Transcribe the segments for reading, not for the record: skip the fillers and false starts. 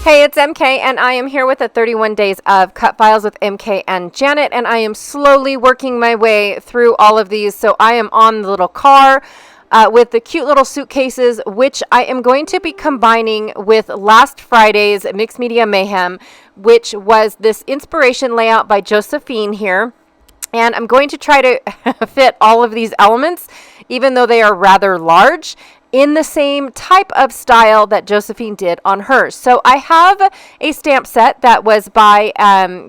Hey, it's MK, and I am here with the 31 days of cut files with MK and Janet, and I am slowly working my way through all of these. So I am on the little car with the cute little suitcases, which I am going to be combining with last Friday's Mixed Media Mayhem, which was this inspiration layout by Josephine here. And I'm going to try to fit all of these elements, even though they are rather large, in the same type of style that Josephine did on hers. So I have a stamp set that was by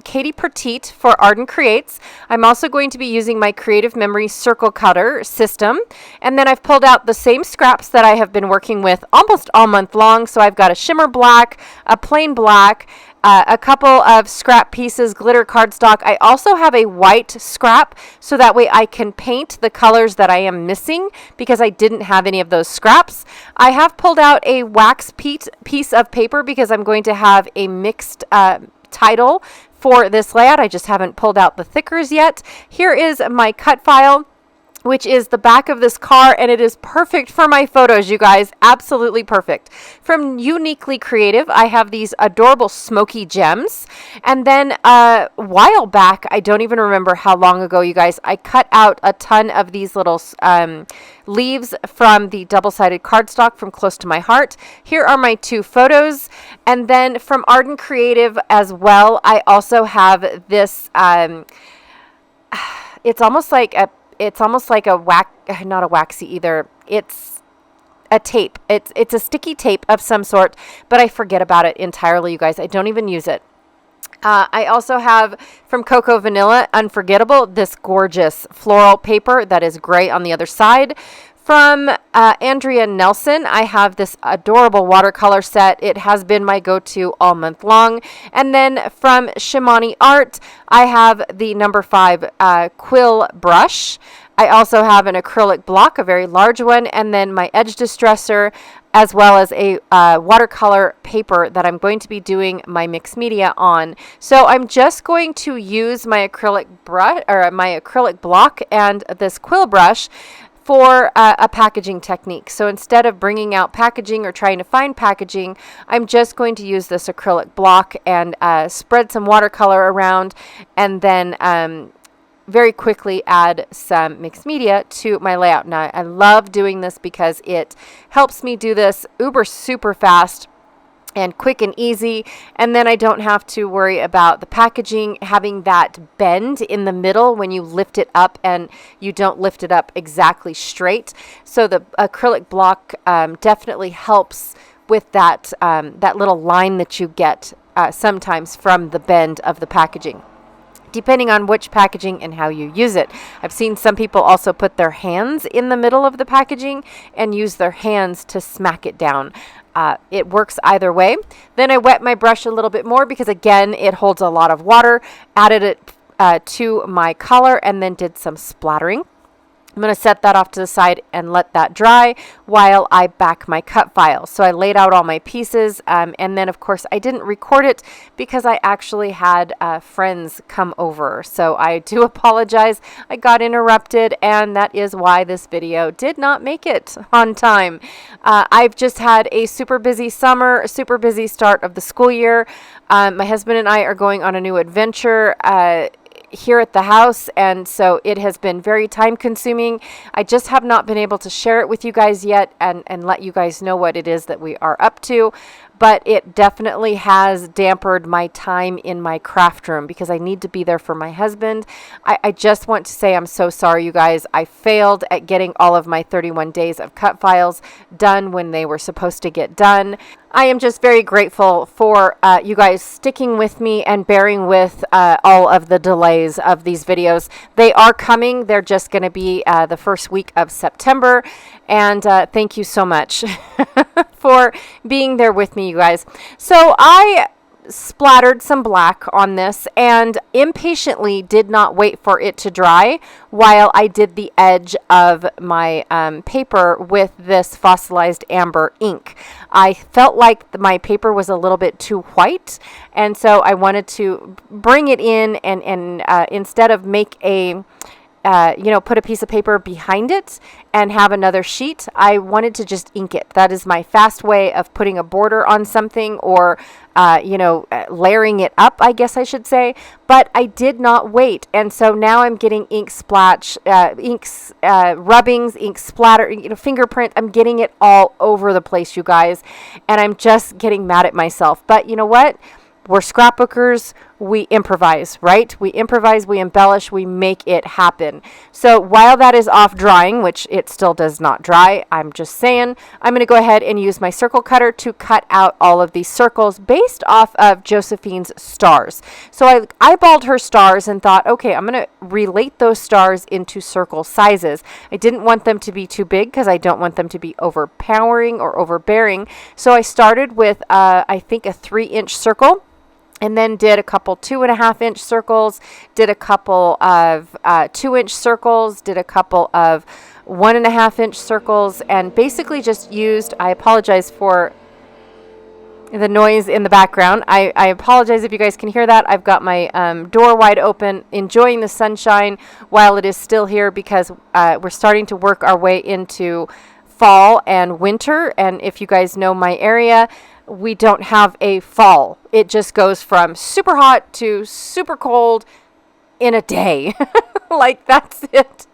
Katie Petite for Arden Creates. I'm also going to be using my Creative Memory circle cutter system. And then I've pulled out the same scraps that I have been working with almost all month long. So I've got a shimmer black, a plain black, a couple of scrap pieces, glitter cardstock. I also have a white scrap so that way I can paint the colors that I am missing because I didn't have any of those scraps. I have pulled out a wax piece of paper because I'm going to have a mixed title for this layout. I just haven't pulled out the thickers yet. Here is my cut file, which is the back of this car, and it is perfect for my photos, you guys. Absolutely perfect. From Uniquely Creative, I have these adorable smoky gems. And then a while back, I don't even remember how long ago, you guys, I cut out a ton of these little leaves from the double-sided cardstock from Close to My Heart. Here are my two photos. And then from Arden Creative as well, I also have this, it's almost like a not a waxy either. It's a tape. It's a sticky tape of some sort, but I forget about it entirely, you guys. I don't even use it. I also have from Cocoa Vanilla Unforgettable this gorgeous floral paper that is gray on the other side. From Andrea Nelson, I have this adorable watercolor set. It has been my go-to all month long. And then from Shimani Art, I have the number 5 quill brush. I also have an acrylic block, a very large one, and then my edge distresser, as well as a watercolor paper that I'm going to be doing my mixed media on. So I'm just going to use my acrylic brush or my acrylic block and this quill brush for a packaging technique. So instead of bringing out packaging or trying to find packaging, I'm just going to use this acrylic block and spread some watercolor around, and then very quickly add some mixed media to my layout. Now, I love doing this because it helps me do this uber super fast and quick and easy, and then I don't have to worry about the packaging having that bend in the middle when you lift it up, and you don't lift it up exactly straight. So the acrylic block definitely helps with that that little line that you get sometimes from the bend of the packaging, depending on which packaging and how you use it. I've seen some people also put their hands in the middle of the packaging and use their hands to smack it down. It works either way. Then I wet my brush a little bit more because, again, it holds a lot of water. Added it to my color and then did some splattering. I'm going to set that off to the side and let that dry while I back my cut file. So I laid out all my pieces, and then of course I didn't record it because I actually had friends come over. So I do apologize. I got interrupted, and that is why this video did not make it on time. I've just had a super busy summer, a super busy start of the school year. My husband and I are going on a new adventure here at the house, and so it has been very time consuming. I just have not been able to share it with you guys yet and let you guys know what it is that we are up to, but it definitely has dampened my time in my craft room because I need to be there for my husband. I just want to say I'm so sorry, you guys. I failed at getting all of my 31 days of cut files done when they were supposed to get done. I am just very grateful for you guys sticking with me and bearing with all of the delays of these videos. They are coming. They're just going to be the first week of September. And thank you so much for being there with me, you guys. So I splattered some black on this and impatiently did not wait for it to dry while I did the edge of my paper with this fossilized amber ink. I felt like my paper was a little bit too white, and so I wanted to bring it in and instead of make a put a piece of paper behind it and have another sheet. I wanted to just ink it. That is my fast way of putting a border on something, or layering it up, I guess I should say. But I did not wait. And so now I'm getting ink splash, rubbings, ink splatter, fingerprint. I'm getting it all over the place, you guys. And I'm just getting mad at myself. But you know what? We're scrapbookers. We improvise, right? We improvise, we embellish, we make it happen. So while that is off drying, which it still does not dry, I'm just saying, I'm going to go ahead and use my circle cutter to cut out all of these circles based off of Josephine's stars. So I eyeballed her stars and thought, okay, I'm going to relate those stars into circle sizes. I didn't want them to be too big because I don't want them to be overpowering or overbearing. So I started with, I think, a 3-inch circle. And then did a couple 2.5-inch circles, did a couple of 2-inch circles, did a couple of 1.5-inch circles, and basically just used, I apologize for the noise in the background. I apologize if you guys can hear that. I've got my door wide open, enjoying the sunshine while it is still here, because we're starting to work our way into fall and winter. And if you guys know my area, we don't have a fall. It just goes from super hot to super cold in a day. Like, that's it.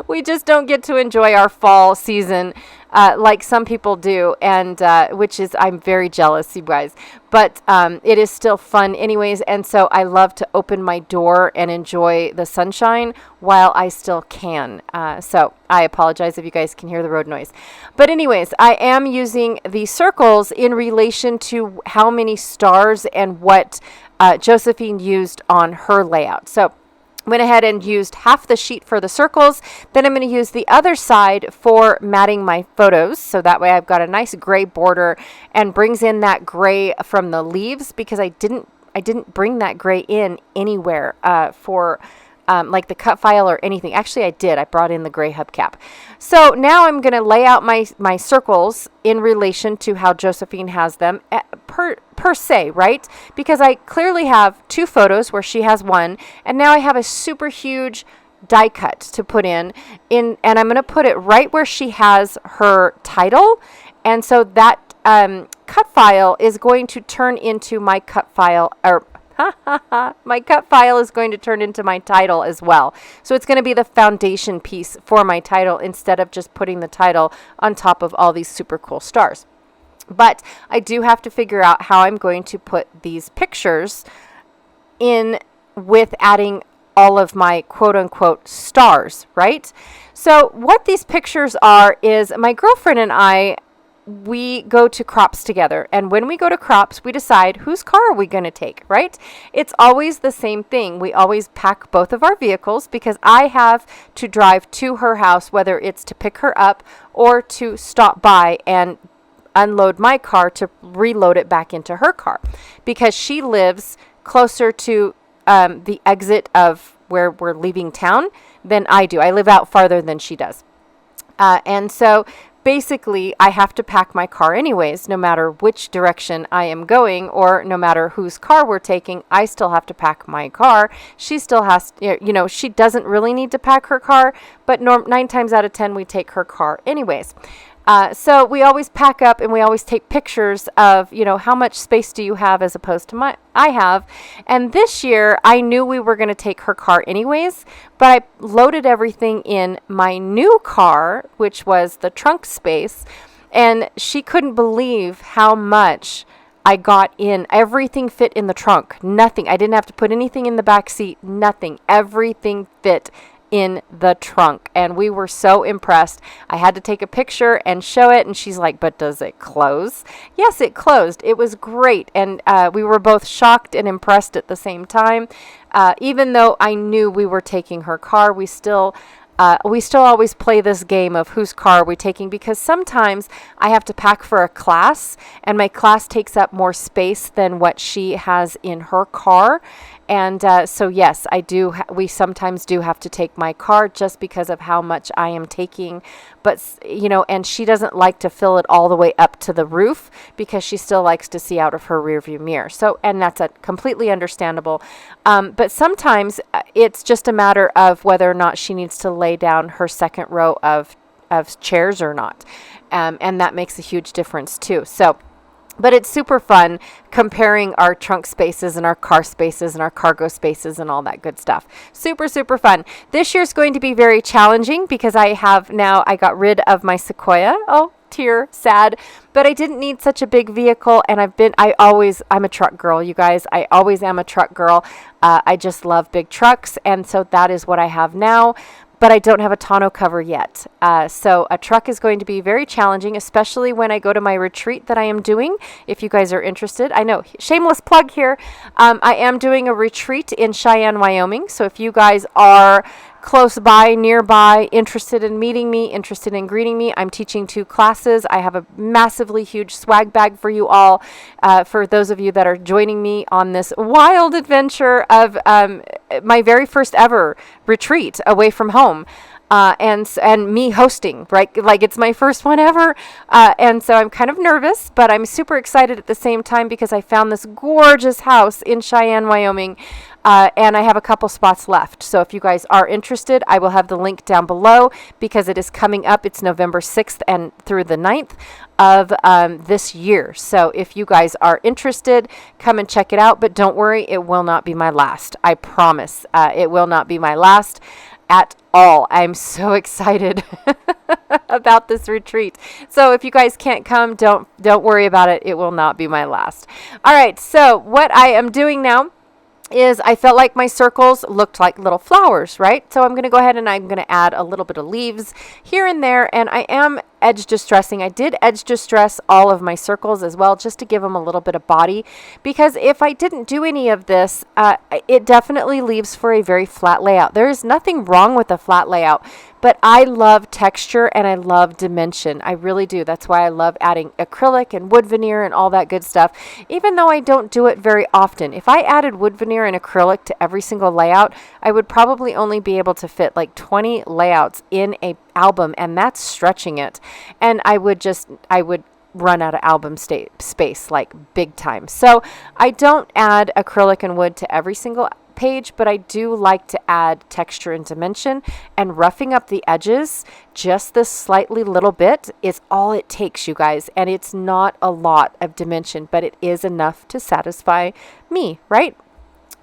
We just don't get to enjoy our fall season like some people do, and which is, I'm very jealous, you guys. But it is still fun anyways, and so I love to open my door and enjoy the sunshine while I still can. So I apologize if you guys can hear the road noise. But anyways, I am using the circles in relation to how many stars and what Josephine used on her layout. So went ahead and used half the sheet for the circles. Then I'm going to use the other side for matting my photos. So that way I've got a nice gray border, and brings in that gray from the leaves, because I didn't bring that gray in anywhere for like the cut file or anything. Actually, I did. I brought in the gray hubcap. So now I'm going to lay out my circles in relation to how Josephine has them per se, right? Because I clearly have 2 photos where she has one, and now I have a super huge die cut to put in, and I'm going to put it right where she has her title. And so that cut file is going to turn into my cut file, or my cut file is going to turn into my title as well. So it's going to be the foundation piece for my title, instead of just putting the title on top of all these super cool stars. But I do have to figure out how I'm going to put these pictures in with adding all of my quote unquote stars, right? So what these pictures are is, my girlfriend and I, we go to crops together. And when we go to crops, we decide whose car are we going to take, right? It's always the same thing. We always pack both of our vehicles, because I have to drive to her house, whether it's to pick her up or to stop by and unload my car to reload it back into her car, because she lives closer to the exit of where we're leaving town than I do. I live out farther than she does. And so basically I have to pack my car anyways, no matter which direction I am going, or no matter whose car we're taking, I still have to pack my car. She still has, she doesn't really need to pack her car, but 9 times out of 10 we take her car anyways. So we always pack up, and we always take pictures of, how much space do you have as opposed to I have. And this year I knew we were going to take her car anyways, but I loaded everything in my new car, which was the trunk space. And she couldn't believe how much I got in. Everything fit in the trunk. Nothing. I didn't have to put anything in the back seat. Nothing. Everything fit in the trunk, and we were so impressed. I had to take a picture and show it, and she's like, but does it close? Yes, it closed. It was great, and we were both shocked and impressed at the same time. Even though I knew we were taking her car, we still we still always play this game of whose car are we taking, because sometimes I have to pack for a class and my class takes up more space than what she has in her car. And so yes, I do. We sometimes do have to take my car just because of how much I am taking. But, you know, and she doesn't like to fill it all the way up to the roof because she still likes to see out of her rearview mirror. So, and that's completely understandable. But sometimes it's just a matter of whether or not she needs to lay down her second row of chairs or not. And that makes a huge difference too. So, but it's super fun comparing our trunk spaces and our car spaces and our cargo spaces and all that good stuff. Super, super fun. This year's going to be very challenging because I got rid of my Sequoia. Oh, tear, sad. But I didn't need such a big vehicle, and I'm a truck girl, you guys. I always am a truck girl. I just love big trucks, and so that is what I have now. But I don't have a tonneau cover yet. So a truck is going to be very challenging, especially when I go to my retreat that I am doing. If you guys are interested, I know, shameless plug here. I am doing a retreat in Cheyenne, Wyoming. So if you guys are close by, nearby, interested in meeting me, interested in greeting me, I'm teaching 2 classes. I have a massively huge swag bag for you all, for those of you that are joining me on this wild adventure of my very first ever retreat away from home. And me hosting, right? Like it's my first one ever. And so I'm kind of nervous, but I'm super excited at the same time because I found this gorgeous house in Cheyenne, Wyoming. And I have a couple spots left. So if you guys are interested, I will have the link down below because it is coming up. It's November 6th and through the 9th of this year. So if you guys are interested, come and check it out. But don't worry, it will not be my last. I promise. It will not be my last at all. I'm so excited about this retreat. So if you guys can't come, don't worry about it. It will not be my last. All right. So what I am doing now is I felt like my circles looked like little flowers, right? So I'm going to go ahead and I'm going to add a little bit of leaves here and there. And I am edge distressing. I did edge distress all of my circles as well, just to give them a little bit of body, because if I didn't do any of this, it definitely leaves for a very flat layout. There is nothing wrong with a flat layout, but I love texture and I love dimension. I really do. That's why I love adding acrylic and wood veneer and all that good stuff, even though I don't do it very often. If I added wood veneer and acrylic to every single layout, I would probably only be able to fit like 20 layouts in a album, and that's stretching it. And I would run out of album space like big time. So I don't add acrylic and wood to every single page, but I do like to add texture and dimension, and roughing up the edges just this slightly little bit is all it takes, you guys. And it's not a lot of dimension, but it is enough to satisfy me, right?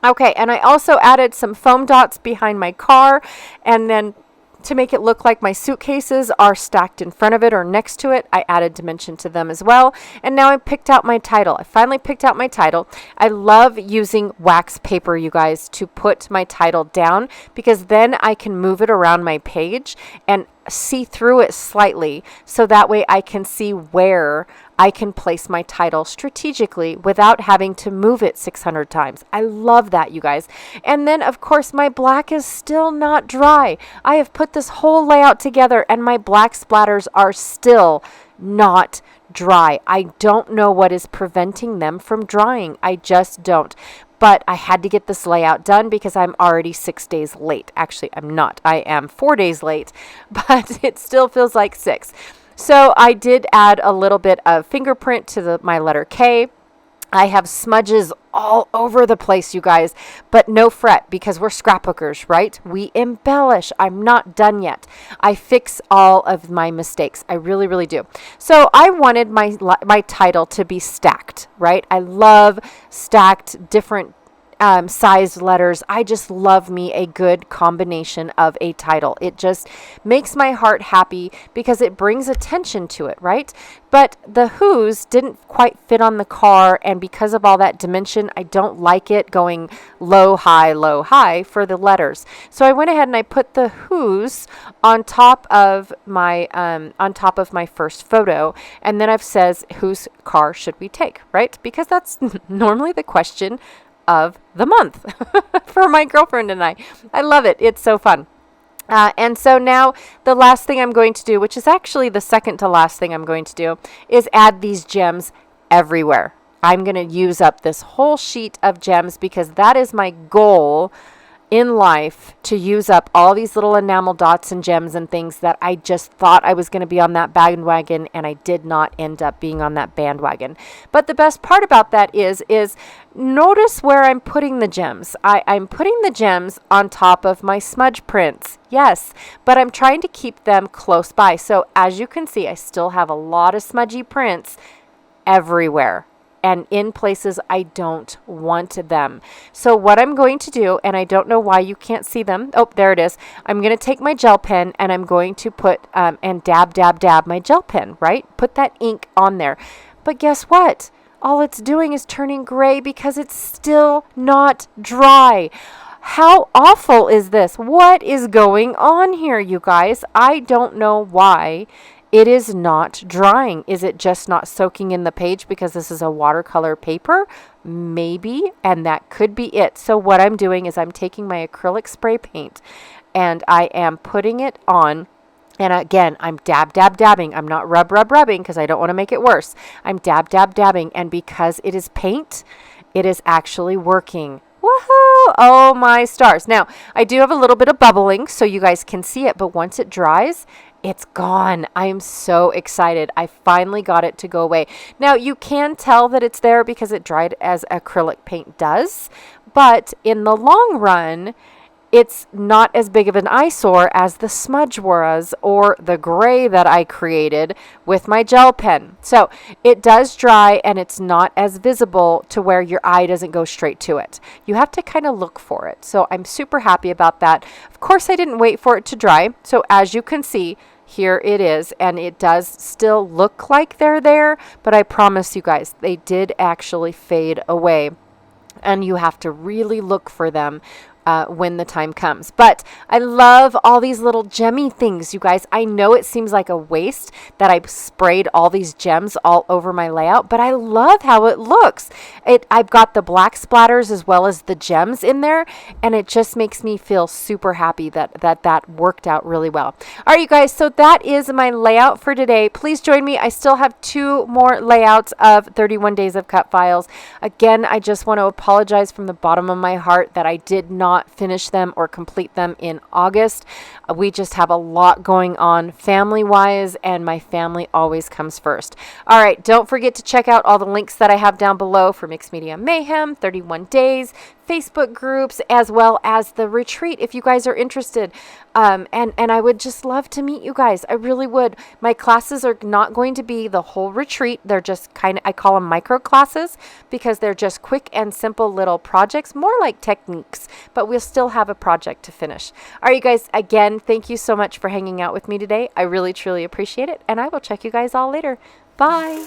Okay, and I also added some foam dots behind my car, and then to make it look like my suitcases are stacked in front of it or next to it, I added dimension to them as well. And now I picked out my title. I finally picked out my title. I love using wax paper, you guys, to put my title down, because then I can move it around my page and see through it slightly, so that way I can see where I can place my title strategically without having to move it 600 times. I love that, you guys. And then, of course, my black is still not dry. I have put this whole layout together and my black splatters are still not dry. I don't know what is preventing them from drying. I just don't. But I had to get this layout done because I'm already 6 days late. Actually, I'm not. I am 4 days late, but it still feels like 6. So I did add a little bit of fingerprint to my letter K. I have smudges all over the place, you guys, but no fret, because we're scrapbookers, right? We embellish. I'm not done yet. I fix all of my mistakes. I really, really do. So I wanted my title to be stacked, right? I love stacked different sized letters. I just love me a good combination of a title. It just makes my heart happy because it brings attention to it, right? But the who's didn't quite fit on the car, and because of all that dimension, I don't like it going low, high for the letters. So I went ahead and I put the who's on top of my first photo, and then I've says, whose car should we take, right? Because that's normally the question of the month for my girlfriend and I. I love it. It's so fun. And so now the last thing I'm going to do, which is actually the second to last thing I'm going to do, is add these gems everywhere. I'm going to use up this whole sheet of gems because that is my goal in life, to use up all these little enamel dots and gems and things that I just thought I was going to be on that bandwagon, and I did not end up being on that bandwagon. But the best part about that is notice where I'm putting the gems. I'm putting the gems on top of my smudge prints. Yes, but I'm trying to keep them close by. So as you can see, I still have a lot of smudgy prints everywhere and in places I don't want them. So what I'm going to do, and I don't know why you can't see them. Oh, there it is. I'm going to take my gel pen and I'm going to put and dab my gel pen, right? Put that ink on there. But guess what? All it's doing is turning gray because it's still not dry. How awful is this? What is going on here, you guys? I don't know why it is not drying. Is it just not soaking in the page because this is a watercolor paper? Maybe, and that could be it. So what I'm doing is I'm taking my acrylic spray paint and I am putting it on. And again, I'm dabbing. I'm not rubbing because I don't want to make it worse. I'm dabbing. And because it is paint, it is actually working. Woohoo! Oh my stars. Now, I do have a little bit of bubbling so you guys can see it, but once it dries, it's gone. I am so excited. I finally got it to go away. Now, you can tell that it's there because it dried as acrylic paint does, but in the long run, it's not as big of an eyesore as the smudge was or the gray that I created with my gel pen. So it does dry and it's not as visible to where your eye doesn't go straight to it. You have to kind of look for it. So I'm super happy about that. Of course, I didn't wait for it to dry. So as you can see, here it is, and it does still look like they're there, but I promise you guys, they did actually fade away. And you have to really look for them when the time comes. But I love all these little gemmy things, you guys. I know it seems like a waste that I sprayed all these gems all over my layout, but I love how it looks. I've got the black splatters as well as the gems in there, and it just makes me feel super happy that worked out really well. All right, you guys, so that is my layout for today. Please join me. I still have 2 more layouts of 31 Days of Cut Files. Again, I just want to apologize from the bottom of my heart that I did not finish them or complete them in August. We just have a lot going on family-wise, and my family always comes first. All right, don't forget to check out all the links that I have down below for Mixed Media Mayhem, 31 Days, Facebook groups, as well as the retreat if you guys are interested. And I would just love to meet you guys. I really would. My classes are not going to be the whole retreat. They're just I call them micro classes because they're just quick and simple little projects, more like techniques, but we'll still have a project to finish. All right, you guys, again, thank you so much for hanging out with me today. I really, truly appreciate it, and I will check you guys all later. Bye.